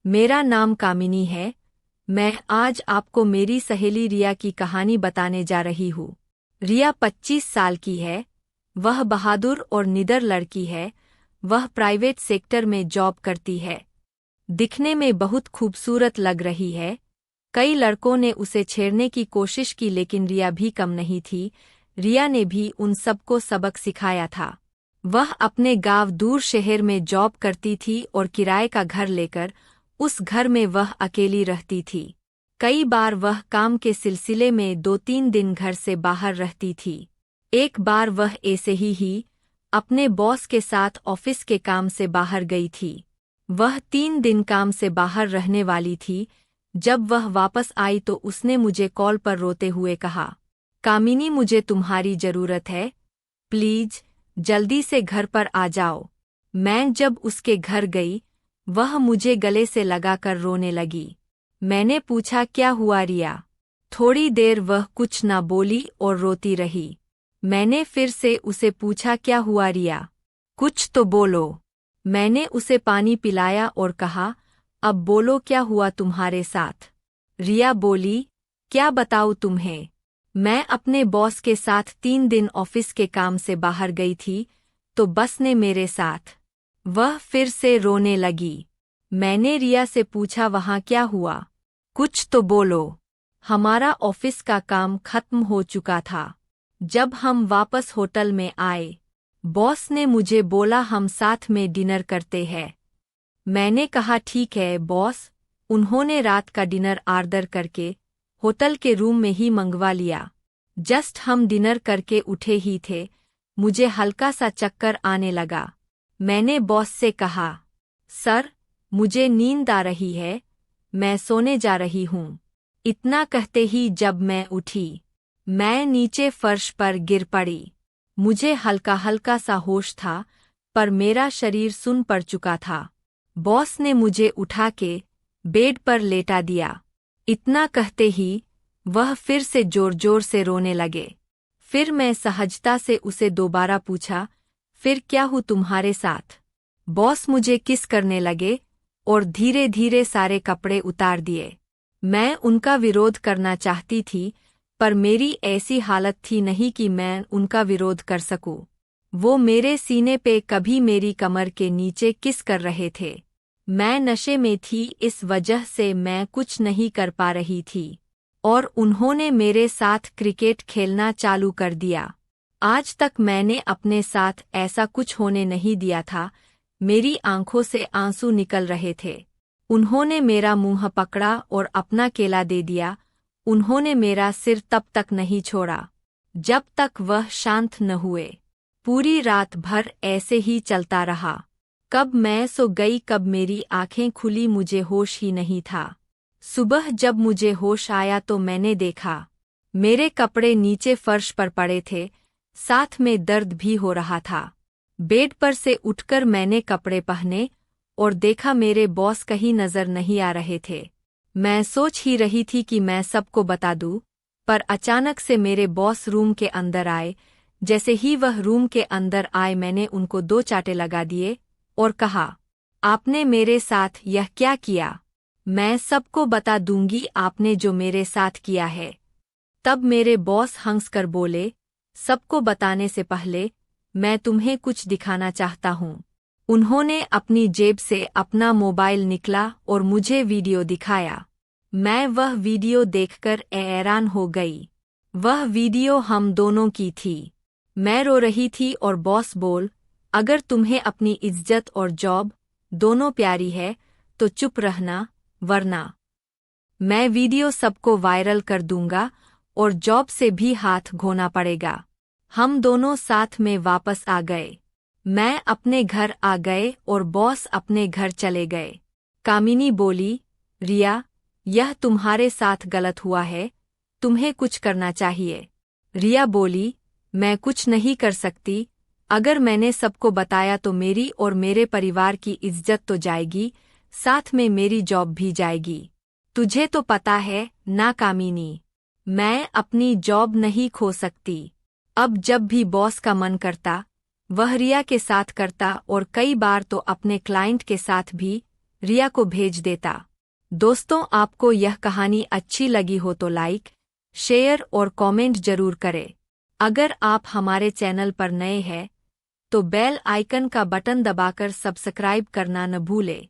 मेरा नाम कामिनी है। मैं आज आपको मेरी सहेली रिया की कहानी बताने जा रही हूँ। रिया 25 साल की है। वह बहादुर और निडर लड़की है। वह प्राइवेट सेक्टर में जॉब करती है। दिखने में बहुत खूबसूरत लग रही है। कई लड़कों ने उसे छेड़ने की कोशिश की लेकिन रिया भी कम नहीं थी। रिया ने भी उन सबको सबक सिखाया था। वह अपने गांव दूर शहर में जॉब करती थी और किराए का घर लेकर उस घर में वह अकेली रहती थी। कई बार वह काम के सिलसिले में 2-3 दिन घर से बाहर रहती थी। एक बार वह ऐसे ही अपने बॉस के साथ ऑफिस के काम से बाहर गई थी। वह 3 दिन काम से बाहर रहने वाली थी। जब वह वापस आई तो उसने मुझे कॉल पर रोते हुए कहा, कामिनी मुझे तुम्हारी जरूरत है, प्लीज जल्दी से घर पर आ जाओ। मैं जब उसके घर गई, वह मुझे गले से लगाकर रोने लगी। मैंने पूछा क्या हुआ रिया? थोड़ी देर वह कुछ न बोली और रोती रही। मैंने फिर से उसे पूछा क्या हुआ रिया? कुछ तो बोलो। मैंने उसे पानी पिलाया और कहा, अब बोलो क्या हुआ तुम्हारे साथ? रिया बोली, क्या बताऊँ तुम्हें? मैं अपने बॉस के साथ 3 दिन ऑफिस के काम से बाहर गई थी, तो बस ने मेरे साथ। वह फिर से रोने लगी। मैंने रिया से पूछा वहाँ क्या हुआ? कुछ तो बोलो। हमारा ऑफिस का काम खत्म हो चुका था। जब हम वापस होटल में आए, बॉस ने मुझे बोला हम साथ में डिनर करते हैं। मैंने कहा ठीक है बॉस। उन्होंने रात का डिनर ऑर्डर करके होटल के रूम में ही मंगवा लिया। जस्ट हम डिनर करके उठे ही थे, मुझे हल्का सा चक्कर आने लगा। मैंने बॉस से कहा, सर मुझे नींद आ रही है, मैं सोने जा रही हूँ। इतना कहते ही जब मैं उठी, मैं नीचे फर्श पर गिर पड़ी। मुझे हल्का हल्का सा होश था, पर मेरा शरीर सुन पड़ चुका था। बॉस ने मुझे उठा के बेड पर लेटा दिया। इतना कहते ही वह फिर से जोर जोर से रोने लगे। फिर मैं सहजता से उसे दोबारा पूछा, फिर क्या हुआ तुम्हारे साथ? बॉस मुझे किस करने लगे और धीरे धीरे सारे कपड़े उतार दिए। मैं उनका विरोध करना चाहती थी, पर मेरी ऐसी हालत थी नहीं कि मैं उनका विरोध कर सकूं। वो मेरे सीने पे कभी मेरी कमर के नीचे किस कर रहे थे। मैं नशे में थी, इस वजह से मैं कुछ नहीं कर पा रही थी। और उन्होंने मेरे साथ क्रिकेट खेलना चालू कर दिया। आज तक मैंने अपने साथ ऐसा कुछ होने नहीं दिया था। मेरी आंखों से आंसू निकल रहे थे। उन्होंने मेरा मुंह पकड़ा और अपना केला दे दिया। उन्होंने मेरा सिर तब तक नहीं छोड़ा जब तक वह शांत न हुए। पूरी रात भर ऐसे ही चलता रहा। कब मैं सो गई, कब मेरी आंखें खुली, मुझे होश ही नहीं था। सुबह जब मुझे होश आया तो मैंने देखा मेरे कपड़े नीचे फर्श पर पड़े थे, साथ में दर्द भी हो रहा था। बेड पर से उठकर मैंने कपड़े पहने और देखा मेरे बॉस कहीं नजर नहीं आ रहे थे। मैं सोच ही रही थी कि मैं सबको बता दूं, पर अचानक से मेरे बॉस रूम के अंदर आए। जैसे ही वह रूम के अंदर आए मैंने उनको 2 चांटे लगा दिए और कहा, आपने मेरे साथ यह क्या किया? मैं सबको बता दूंगी आपने जो मेरे साथ किया है। तब मेरे बॉस हंसकर बोले, सबको बताने से पहले मैं तुम्हें कुछ दिखाना चाहता हूँ। उन्होंने अपनी जेब से अपना मोबाइल निकला और मुझे वीडियो दिखाया। मैं वह वीडियो देखकर हैरान हो गई। वह वीडियो हम दोनों की थी। मैं रो रही थी और बॉस बोल, अगर तुम्हें अपनी इज्जत और जॉब दोनों प्यारी है तो चुप रहना, वरना मैं वीडियो सबको वायरल कर दूंगा और जॉब से भी हाथ धोना पड़ेगा। हम दोनों साथ में वापस आ गए। मैं अपने घर आ गए और बॉस अपने घर चले गए। कामिनी बोली, रिया यह तुम्हारे साथ गलत हुआ है, तुम्हें कुछ करना चाहिए। रिया बोली, मैं कुछ नहीं कर सकती। अगर मैंने सबको बताया तो मेरी और मेरे परिवार की इज्जत तो जाएगी, साथ में मेरी जॉब भी जाएगी। तुझे तो पता है ना कामिनी, मैं अपनी जॉब नहीं खो सकती। अब जब भी बॉस का मन करता, वह रिया के साथ करता और कई बार तो अपने क्लाइंट के साथ भी। रिया को भेज देता। दोस्तों, आपको यह कहानी अच्छी लगी हो तो लाइक, शेयर और कमेंट जरूर करें। अगर आप हमारे चैनल पर नए हैं तो बेल आइकन का बटन दबाकर सब्सक्राइब करना न भूलें।